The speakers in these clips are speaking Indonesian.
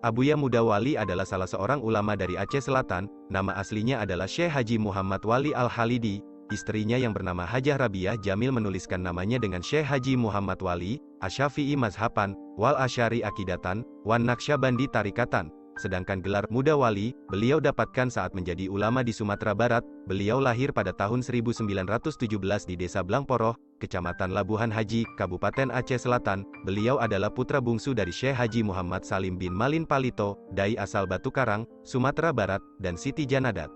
Abuya Muda Wali adalah salah seorang ulama dari Aceh Selatan. Nama aslinya adalah Syekh Haji Muhammad Wali Al-Halidi. Istrinya yang bernama Hajah Rabiah Jamil menuliskan namanya dengan Syekh Haji Muhammad Wali, Asy-Syafi'i Mazhaban, Wal Asy'ari Akidatan, Wan Naqsyabandi Tarikatan. Sedangkan gelar Muda Wali, beliau dapatkan saat menjadi ulama di Sumatera Barat. Beliau lahir pada tahun 1917 di Desa Blangporoh, Kecamatan Labuhan Haji, Kabupaten Aceh Selatan. Beliau adalah putra bungsu dari Syekh Haji Muhammad Salim bin Malin Palito, dai asal Batu Karang, Sumatera Barat, dan Siti Janadat.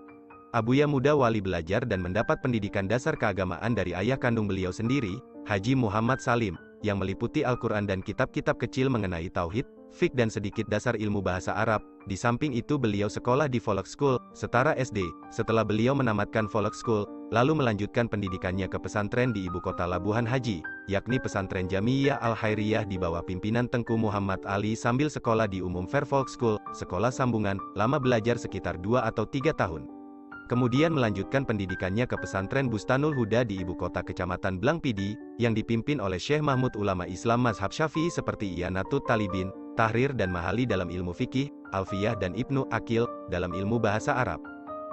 Abuya Muda Wali belajar dan mendapat pendidikan dasar keagamaan dari ayah kandung beliau sendiri, Haji Muhammad Salim, yang meliputi Al-Quran dan kitab-kitab kecil mengenai tauhid, fiqh dan sedikit dasar ilmu bahasa Arab. Di samping itu beliau sekolah di Folk School, setara SD. Setelah beliau menamatkan Folk School, lalu melanjutkan pendidikannya ke pesantren di ibu kota Labuhan Haji, yakni pesantren Jamiyah Al-Khairiyah di bawah pimpinan Tengku Muhammad Ali sambil sekolah di Umum Fair Folk School, sekolah sambungan, lama belajar sekitar 2 atau 3 tahun. Kemudian melanjutkan pendidikannya ke pesantren Bustanul Huda di ibu kota Kecamatan Blangpidi, yang dipimpin oleh Syekh Mahmud ulama Islam mazhab Syafi'i seperti I'anatut Talibin, Tahrir dan Mahali dalam ilmu fikih, Alfiyah dan Ibnu Aqil dalam ilmu bahasa Arab.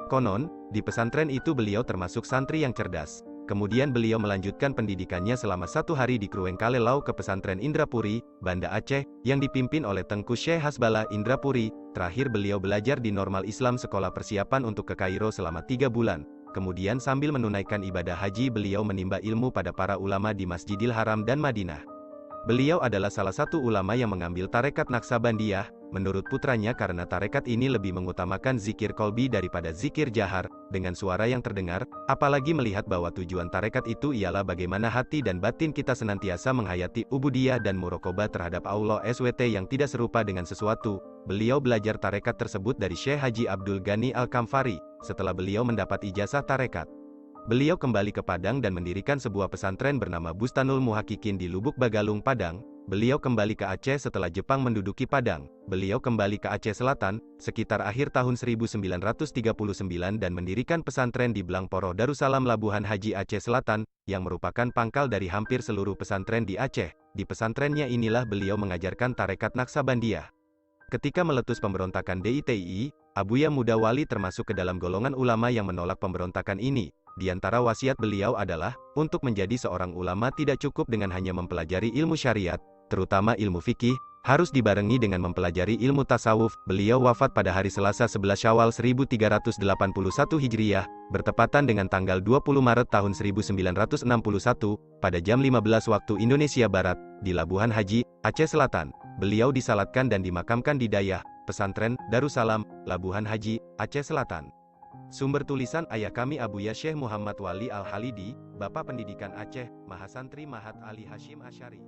Konon, di pesantren itu beliau termasuk santri yang cerdas. Kemudian beliau melanjutkan pendidikannya selama 1 hari di Krueng Kalelau ke pesantren Indrapuri, Banda Aceh, yang dipimpin oleh Tengku Syekh Hasbala Indrapuri. Terakhir beliau belajar di Normal Islam Sekolah Persiapan untuk ke Kairo selama 3 bulan. Kemudian sambil menunaikan ibadah haji beliau menimba ilmu pada para ulama di Masjidil Haram dan Madinah. Beliau adalah salah satu ulama yang mengambil tarekat Naqsabandiyah, menurut putranya karena tarekat ini lebih mengutamakan zikir kolbi daripada zikir jahar, dengan suara yang terdengar, apalagi melihat bahwa tujuan tarekat itu ialah bagaimana hati dan batin kita senantiasa menghayati ubudiyah dan muraqabah terhadap Allah SWT yang tidak serupa dengan sesuatu. Beliau belajar tarekat tersebut dari Syekh Haji Abdul Ghani Al-Kamfari. Setelah beliau mendapat ijazah tarekat, beliau kembali ke Padang dan mendirikan sebuah pesantren bernama Bustanul Muhaqqiqin di Lubuk Bagalung, Padang. Beliau kembali ke Aceh setelah Jepang menduduki Padang. Beliau kembali ke Aceh Selatan, sekitar akhir tahun 1939 dan mendirikan pesantren di Blangporoh Darussalam Labuhan Haji Aceh Selatan, yang merupakan pangkal dari hampir seluruh pesantren di Aceh. Di pesantrennya inilah beliau mengajarkan tarekat Naqsabandiyah. Ketika meletus pemberontakan DITI, Abuya Muda Wali termasuk ke dalam golongan ulama yang menolak pemberontakan ini. Di antara wasiat beliau adalah, untuk menjadi seorang ulama tidak cukup dengan hanya mempelajari ilmu syariat, terutama ilmu fikih, harus dibarengi dengan mempelajari ilmu tasawuf. Beliau wafat pada hari Selasa 11 Syawal 1381 Hijriah, bertepatan dengan tanggal 20 Maret tahun 1961, pada jam 15 waktu Indonesia Barat, di Labuhan Haji, Aceh Selatan. Beliau disalatkan dan dimakamkan di Dayah, Pesantren, Darussalam, Labuhan Haji, Aceh Selatan. Sumber tulisan ayah kami Abuya Syekh Muhammad Wali Al-Halidi, Bapak Pendidikan Aceh, Mahasantri Mahat Ali Hashim Asy'ari.